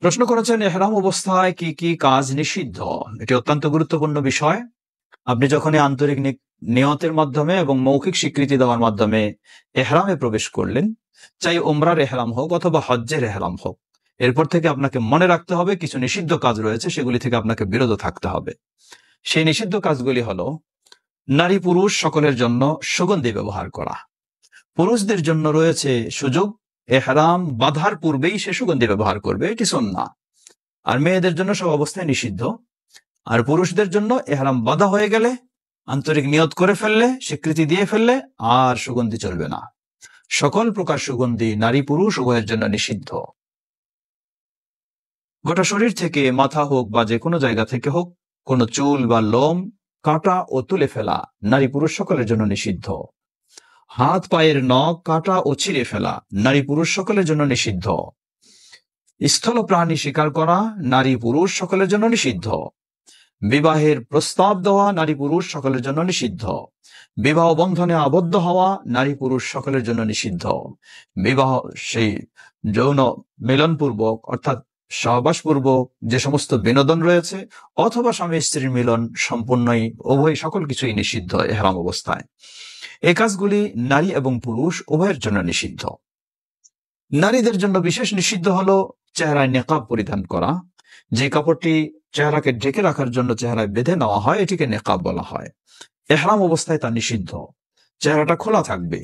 প্রশ্ন করেছেন ইহরাম অবস্থায় কি কি কাজ নিষিদ্ধ। এটি অত্যন্ত গুরুত্বপূর্ণ বিষয়। আপনি যখনই আন্তরিক নিয়তের মাধ্যমে এবং মৌখিক স্বীকৃতি দেওয়ার মাধ্যমে ইহরামে প্রবেশ করলেন, চাই উমরার ইহরাম হোক অথবা হজ্জের ইহরাম হোক, এরপর থেকে আপনাকে মনে রাখতে হবে কিছু নিষিদ্ধ কাজ রয়েছে, সেগুলি থেকে আপনাকে বিরত থাকতে হবে। সেই নিষিদ্ধ কাজগুলি হলো নারী পুরুষ সকলের জন্য সুগন্ধি ব্যবহার করা। পুরুষদের জন্য রয়েছে সুযোগ ইহরাম বাঁধার পূর্বেই সে সুগন্ধি ব্যবহার করবে, এটি সুন্নাহ। আর মেয়েদের জন্য সব অবস্থায় নিষিদ্ধ। আর পুরুষদের জন্য ইহরাম বাঁধা হয়ে গেলে, আন্তরিক নিয়ত করে ফেললে, স্বীকৃতি দিয়ে ফেললে আর সুগন্ধি চলবে না। সকল প্রকার সুগন্ধি নারী পুরুষ উভয়ের জন্য নিষিদ্ধ। গোটা শরীর থেকে, মাথা হোক বা যে কোনো জায়গা থেকে হোক, কোনো চুল বা লোম কাটা ও তুলে ফেলা নারী পুরুষ সকলের জন্য নিষিদ্ধ। হাত পায়ের নখ কাটা ও ছিঁড়ে ফেলা নারী পুরুষ সকলের জন্য নিষিদ্ধ। স্থল প্রাণী শিকার করা নারী পুরুষ সকলের জন্য নিষিদ্ধ। বিবাহের প্রস্তাব দেওয়া নারী পুরুষ সকলের জন্য নিষিদ্ধ। বিবাহ বন্ধনে আবদ্ধ হওয়া নারী পুরুষ সকলের জন্য নিষিদ্ধ। বিবাহ সেই যৌন মিলনপূর্বক অর্থাৎ সহবাসপূর্বক যে সমস্ত বিনোদন রয়েছে অথবা স্বামী স্ত্রীর মিলন সম্পূর্ণই উভয় সকল কিছুই নিষিদ্ধ ইহরাম অবস্থায়। এই কাজগুলি নারী এবং পুরুষ উভয়ের জন্য নিষিদ্ধ। নারীদের জন্য বিশেষ নিষিদ্ধ হলো চেহারায় নেকাব পরিধান করা। যে কাপড়টি চেহারাকে ঢেকে রাখার জন্য চেহারায় বেঁধে নেওয়া হয় এটিকে নেকাব বলা হয়। ইহরাম অবস্থায় তা নিষিদ্ধ। চেহারাটা খোলা থাকবে,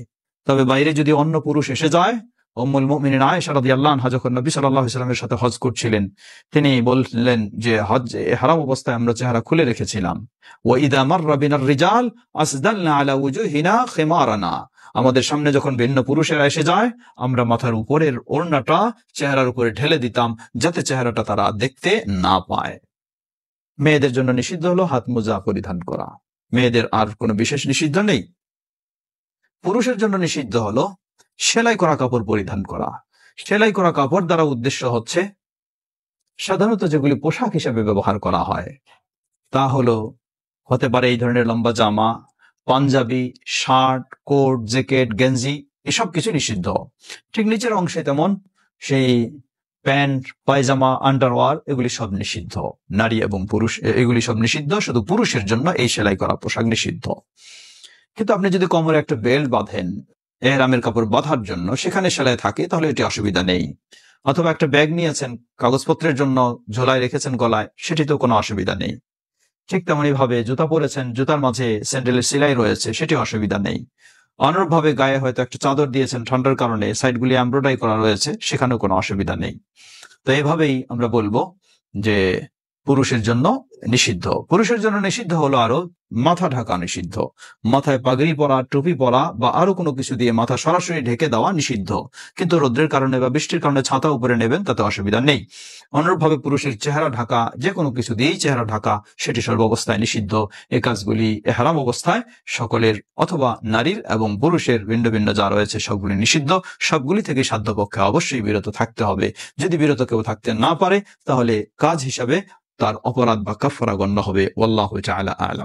তবে বাইরে যদি অন্য পুরুষ এসে যায়, উম্মুল মুমিনিন আয়েশা রাদিয়াল্লাহু আনহা যখন নবী সাল্লাল্লাহু আলাইহি ওয়াসাল্লামের সাথে হজ করছিলেন, তিনি বললেন যে হজ্জে ইহরাম অবস্থায় আমরা চেহারা খুলে রেখেছিলাম। ওয়া ইযা মাররা বিনার রিজাল আসদালনা আলা ওয়ুজুহিনা খিমারানা, আমাদের সামনে যখন ভিন্ন পুরুষেরা এসে যায় আমরা মাথার উপরের ওড়নাটা চেহারার উপরে ঢেলে দিতাম, যাতে চেহারাটা তারা দেখতে না পায়। মেয়েদের জন্য নিষিদ্ধ হলো হাত মোজা পরিধান করা। মেয়েদের আর কোনো বিশেষ নিষিদ্ধ নেই। পুরুষের জন্য নিষিদ্ধ হলো সেলাই করা কাপড় পরিধান করা। সেলাই করা কাপড় দ্বারা উদ্দেশ্য হচ্ছে সাধারণত যেগুলি পোশাক হিসেবে ব্যবহার করা হয়, তা হলো হতে পারে এই ধরনের লম্বা জামা, পাঞ্জাবি, শার্ট, কোট, জ্যাকেট, গেঞ্জি, এসব কিছু নিষিদ্ধ। ঠিক নিচের অংশে তেমন সেই প্যান্ট, পায়জামা, আন্ডারওয়্যার এগুলি সব নিষিদ্ধ। নারী এবং পুরুষ এগুলি সব নিষিদ্ধ, শুধু পুরুষের জন্য এই সেলাই করা পোশাক নিষিদ্ধ। কিন্তু আপনি যদি কোমরে একটা বেল্ট বাঁধেন ইহরামের কাপড় বাঁধার জন্য, সেখানে সেলাই থাকে, তাহলে এটি অসুবিধা নেই। অথবা একটা ব্যাগ নিয়েছেন কাগজপত্রের জন্য ঝোলায় রেখেছেন গলায়, সেটিতেও কোনো অসুবিধা নেই। ঠিক তেমনি ভাবে জুতা পরেছেন, জুতার মাঝে স্যান্ডেলের সেলাই রয়েছে, সেটি অসুবিধা নেই। অনুরূপভাবে গায়ে হয়তো একটা চাদর দিয়েছেন ঠান্ডার কারণে, সাইডগুলি এমব্রয়ডারি করা রয়েছে, সেখানেও কোনো অসুবিধা নেই। তো এভাবেই আমরা বলবো যে পুরুষের জন্য নিষিদ্ধ। পুরুষের জন্য নিষিদ্ধ হলো আরো মাথা ঢাকা নিষিদ্ধ। মাথায় পাগড়ি পরা, টুপি পরা বা আরো কোনো কিছু দিয়ে মাথা সরাসরি ঢেকে দেওয়া নিষিদ্ধ। কিন্তু রোদ্রের কারণে বা বৃষ্টির কারণে ছাতা উপরে নেবেন, তাতে অসুবিধা নেই। অনুরূপভাবে পুরুষের চেহারা ঢাকা, যে কোনো কিছু দিয়েই চেহারা ঢাকা, সেটি সর্বাবস্থায় নিষিদ্ধ। এই কাজগুলি ইহরাম অবস্থায় সকলের অথবা নারীর এবং পুরুষের ভিন্ন ভিন্ন যা রয়েছে সবগুলি নিষিদ্ধ। সবগুলি থেকে সাধ্যপক্ষে অবশ্যই বিরত থাকতে হবে। যদি বিরত কেউ থাকতে না পারে, তাহলে কাজ হিসাবে তার অপরাধ বা কাফারা গণ্য হবে। ওয়াল্লাহু তাআলা আ'লাম।